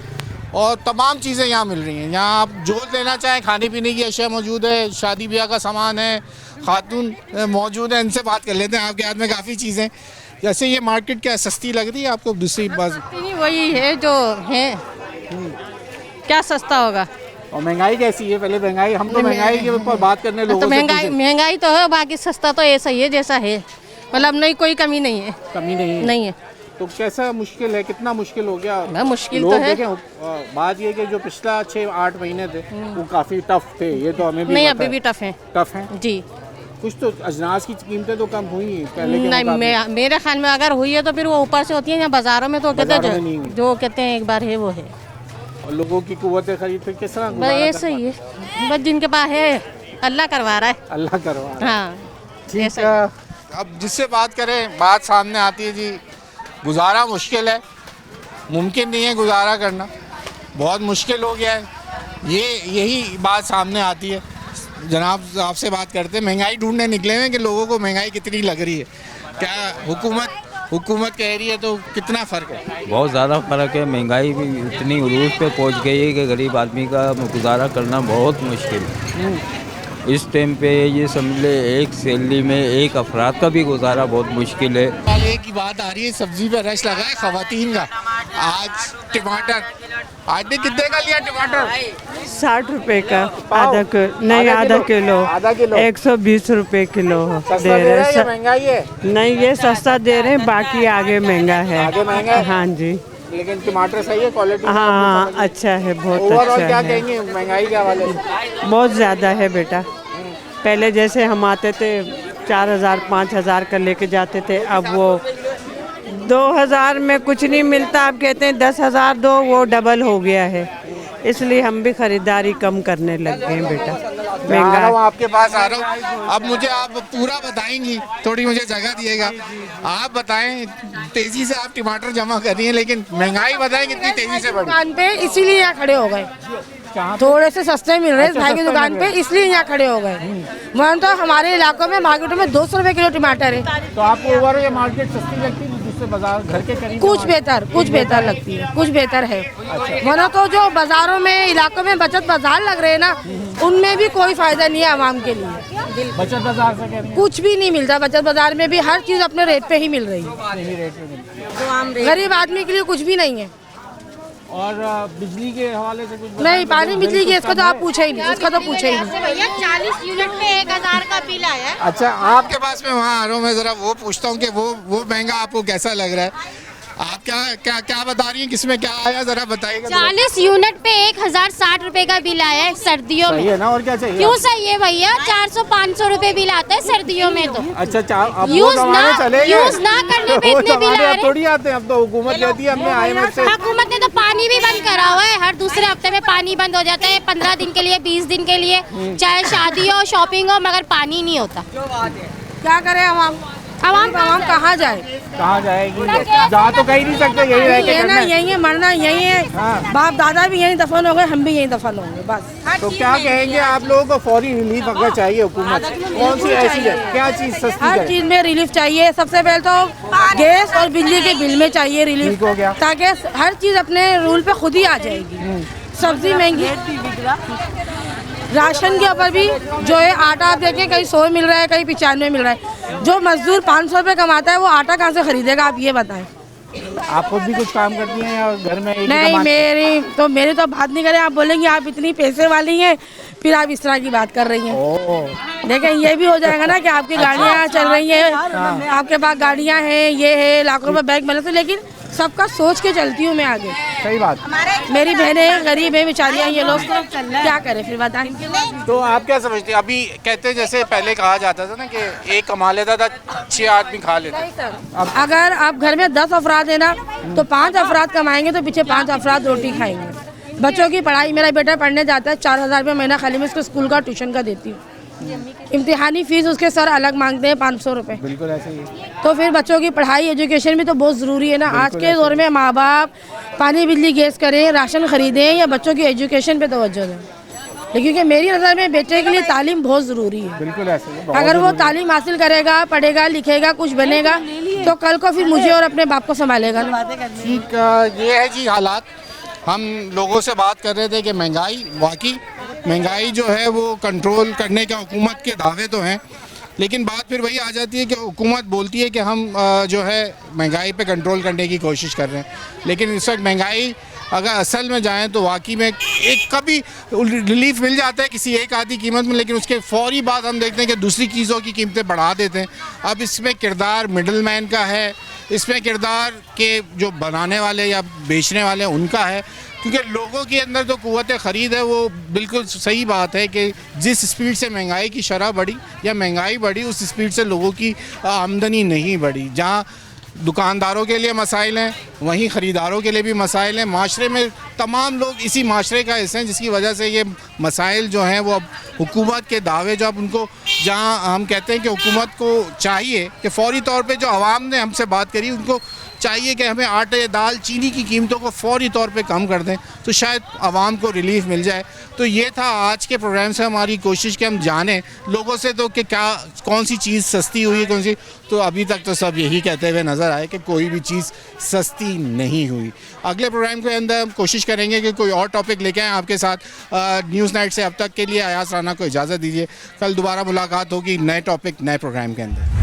और तमाम चीज़ें यहाँ मिल रही हैं। यहाँ आप जो लेना चाहें, खाने पीने की अशिया मौजूद है, शादी ब्याह का सामान है, खातून मौजूद है। इनसे बात कर लेते हैं, आपके हाथ में काफ़ी चीज़ें। जैसे ये मार्केट क्या सस्ती लग रही है आपको? दूसरी बात वही है जो है, क्या सस्ता होगा? और महंगाई कैसी है? पहले महंगाई, हम तो महंगाई के ऊपर बात करने लोगों तो महंगाई तो है, बाकी सस्ता तो ऐसा ही है जैसा है, मतलब नहीं, कोई कमी नहीं है। कमी नहीं है। तो कैसा मुश्किल है, कितना मुश्किल हो गया? मुश्किल तो है। बात ये कि जो पिछला 6-8 महीने थे वो काफ़ी टफ थे, ये तो हमें भी नहीं, अभी भी टफ है जी। कुछ तो अजनास की कीमतें तो कम हुई हैं पहले के नहीं, मेरे ख्याल में अगर हुई है तो फिर वो ऊपर से होती है, यहाँ बाजारों में तो कहते हैं जो कहते हैं एक बार है वो है। और लोगों की कुव्वत खरीद फिर किस तरह? बस ऐसे ही है, बस जिनके पास है अल्लाह करवा रहा है। अल्लाह करवा रहा है। हाँ, ठीक है। अब जिससे बात करें, बात सामने आती है जी, गुजारा मुश्किल है, मुमकिन नहीं है गुजारा करना, बहुत मुश्किल हो गया है, यही बात सामने आती है। जनाब आपसे बात करते हैं, महंगाई ढूंढने निकले हैं कि लोगों को महंगाई कितनी लग रही है, क्या हुकूमत कह रही है तो कितना फ़र्क है? बहुत ज़्यादा फ़र्क है। महंगाई भी इतनी उरूज पे पहुंच गई है कि गरीब आदमी का गुजारा करना बहुत मुश्किल है। इस टाइम पे ये समझ ले, एक सैलरी में एक अफराद का भी गुजारा बहुत मुश्किल है। एक ही बात आ रही है, सब्जी पे रश लगा है ख़वातीन का। आज टमाटर, आज ने कितने का लिया टमाटर? 60 रुपए का आधा किलो, नहीं आधा किलो 120 रुपए किलो दे रहे हैं। महंगाई है? नहीं, ये सस्ता दे रहे हैं, बाकी आगे महंगा है। आगे महंगा है? हाँ जी। लेकिन टमाटर सही है, क्वालिटी? हाँ, अच्छा है, बहुत अच्छा है। क्या कहेंगे महंगाई के हवाले से? बहुत ज़्यादा है बेटा। पहले जैसे हम आते थे 4000 5000 का लेके जाते थे, अब वो 2000 में कुछ नहीं मिलता, अब कहते हैं 10,000 दो, वो डबल हो गया है। इसलिए हम भी खरीदारी कम करने लग गए हैं बेटा। मैं आ रहा हूँ आपके पास आ रहा हूँ। अब मुझे आप पूरा बताएंगी, थोड़ी मुझे जगह दिएगा। आप बताएं, तेजी से आप टमाटर जमा कर रही हैं, लेकिन महंगाई बताएं कितनी तेजी से बढ़ी। दुकान पे इसीलिए यहाँ खड़े हो गए, थोड़े से सस्ते मिल रहे भाई की दुकान पे, इसलिए यहाँ खड़े हो गए। वरना तो हमारे इलाकों में मार्केटों में 200 रुपए किलो टमाटर है। तो आपको ओवरऑल ये मार्केट सस्ती लगती है जिससे बाजार घर के करीब? कुछ बेहतर लगती है, कुछ बेहतर है। वरना तो जो बाजारों में इलाकों में बचत बाजार लग रहे हैं ना, उनमें भी कोई फायदा नहीं है आवाम के लिए। बचत बाजार से कह रही हैं? कुछ भी नहीं मिलता बचत बाजार में भी, हर चीज अपने रेट पे ही मिल रही है। गरीब आदमी के लिए कुछ भी नहीं है। और बिजली के हवाले से कुछ नहीं, पानी बिजली गैस का तो आप पूछे ही नहीं, उसका तो पूछे ही नहीं। भैया 40 यूनिट पे 1000 का बिल आया है। अच्छा, आपके पास में वहाँ आ रहा हूँ मैं, जरा वो पूछता हूँ कि वो महंगा आपको कैसा लग रहा है? आप क्या बता रही हैं, किसमें क्या आया, जरा बताइएगा। 40 यूनिट पे 1060 रुपए का बिल आया है सर्दियों में। सही है ना, और क्या चाहिए? क्यों सही है भैया, 400-500 रुपए बिल आता है सर्दियों में तो। अच्छा, अब यूज ना करने पे इतने बिल आ रहे थोड़ी आते हैं। अब तो हुकूमत कहती है, हमने IMF से, हुकूमत ने तो पानी भी बंद करा हुआ है। हर दूसरे हफ्ते में पानी बंद हो जाता है, 15 दिन के लिए, 20 दिन के लिए, चाहे शादी हो, शॉपिंग हो, मगर पानी नहीं होता। क्या करे आवाम कहाँ जाए? कहाँ जाएगी? जा तो कहीं नहीं सकते, यही रह के करना है। यही है, मरना यही है। बाप दादा भी यहीं दफन हो गए, हम भी यहीं दफन होंगे बस। तो क्या कहेंगे आप लोगों को? फौरी रिलीफ अगर चाहिए हुकूमत, कौन सी ऐसी है, क्या चीज सस्ती? हर चीज में रिलीफ चाहिए। सबसे पहले तो गैस और बिजली के बिल में चाहिए रिलीफ, हो गया, ताकि हर चीज अपने रूल पे खुद ही आ जाएगी। सब्जी महंगी, राशन के ऊपर भी जो है आटा आप देखें, कहीं 100 मिल रहा है, कहीं 95 मिल रहा है। जो मजदूर 500 रुपये कमाता है, वो आटा कहाँ से खरीदेगा, आप ये बताएं। आप खुद भी कुछ काम करती हैं या घर में? नहीं, मेरी तो बात नहीं करें। आप बोलेंगे आप इतनी पैसे वाली हैं, फिर आप इस तरह की बात कर रही हैं। लेकिन ये भी हो जाएगा ना कि आपकी गाड़ियाँ चल रही हैं, आपके पास गाड़ियाँ हैं, ये है, लाखों रुपए बैंक बैलेंस है, लेकिन सबका सोच के चलती हूँ मैं आगे। सही बात। मेरी बहनें गरीब है बेचारियाँ, ये लोग क्या करें फिर बताएं। तो आप क्या समझते हैं? अभी कहते हैं जैसे पहले कहा जाता था ना कि एक कमा लेता था, 6 आदमी खा लेते। अगर आप घर में 10 अफराद है ना, तो 5 अफराद कमाएंगे तो पीछे 5 अफराद रोटी खाएंगे। बच्चों की पढ़ाई, मेरा बेटा पढ़ने जाता है, 4000 रुपये महीना खाली मैं उसको स्कूल का ट्यूशन का देती हूँ। इम्तिहानी फीस उसके सर अलग मांगते हैं 500 रुपये। बिल्कुल ऐसे ही। तो फिर बच्चों की पढ़ाई, एजुकेशन भी तो बहुत ज़रूरी है ना। आज के दौर में माँ बाप पानी बिजली गैस करें, राशन खरीदें या बच्चों की एजुकेशन पे तवज्जो दें। क्योंकि मेरी नज़र में बेटे के लिए तालीम बहुत ज़रूरी है। बिल्कुल ऐसे। अगर वो तालीम हासिल करेगा, पढ़ेगा, लिखेगा, कुछ बनेगा, तो कल को फिर मुझे और अपने बाप को संभालेगा। ठीक, ये है जी हालात। हम लोगों से बात कर रहे थे कि महंगाई, वाकई महंगाई जो है वो कंट्रोल करने के हुकूमत के दावे तो हैं, लेकिन बात फिर वही आ जाती है कि हुकूमत बोलती है कि हम जो है महंगाई पे कंट्रोल करने की कोशिश कर रहे हैं, लेकिन इस वक्त महंगाई अगर असल में जाएं तो वाकई में एक कभी रिलीफ मिल जाता है किसी एक आधी कीमत में, लेकिन उसके फौरी बाद हम देखते हैं कि दूसरी चीज़ों की कीमतें बढ़ा देते हैं। अब इसमें किरदार मिडल मैन का है, इसमें किरदार के जो बनाने वाले या बेचने वाले उनका है, क्योंकि लोगों के अंदर जो क़ुव्वत ख़रीद है वो बिल्कुल सही बात है कि जिस स्पीड से महंगाई की शरह बढ़ी या महंगाई बढ़ी, उस स्पीड से लोगों की आमदनी नहीं बढ़ी। जहाँ दुकानदारों के लिए मसाइल हैं, वहीं ख़रीदारों के लिए भी मसाइल हैं। माशरे में तमाम लोग इसी माशरे का हिस्सा हैं, जिसकी वजह से ये मसाइल जो हैं वो अब हुकूमत के दावे, जो अब उनको, जहाँ हम कहते हैं कि हुकूमत को चाहिए कि फ़ौरी तौर पे, जो आवाम ने हमसे बात करी, उनको चाहिए कि हमें आटे, दाल, चीनी की कीमतों को फ़ौरी तौर पे कम कर दें, तो शायद आवाम को रिलीफ मिल जाए। तो ये था आज के प्रोग्राम से हमारी कोशिश कि हम जानें लोगों से तो कि क्या, कौन सी चीज़ सस्ती हुई है, कौन सी। तो अभी तक तो सब यही कहते हुए नज़र आए कि कोई भी चीज़ सस्ती नहीं हुई। अगले प्रोग्राम के अंदर हम कोशिश करेंगे कि कोई और टॉपिक लेके आएँ आपके साथ। न्यूज़ नाइट से अब तक के लिए अयाज राना को इजाज़त दीजिए। कल दोबारा मुलाकात होगी नए टॉपिक, नए प्रोग्राम के अंदर।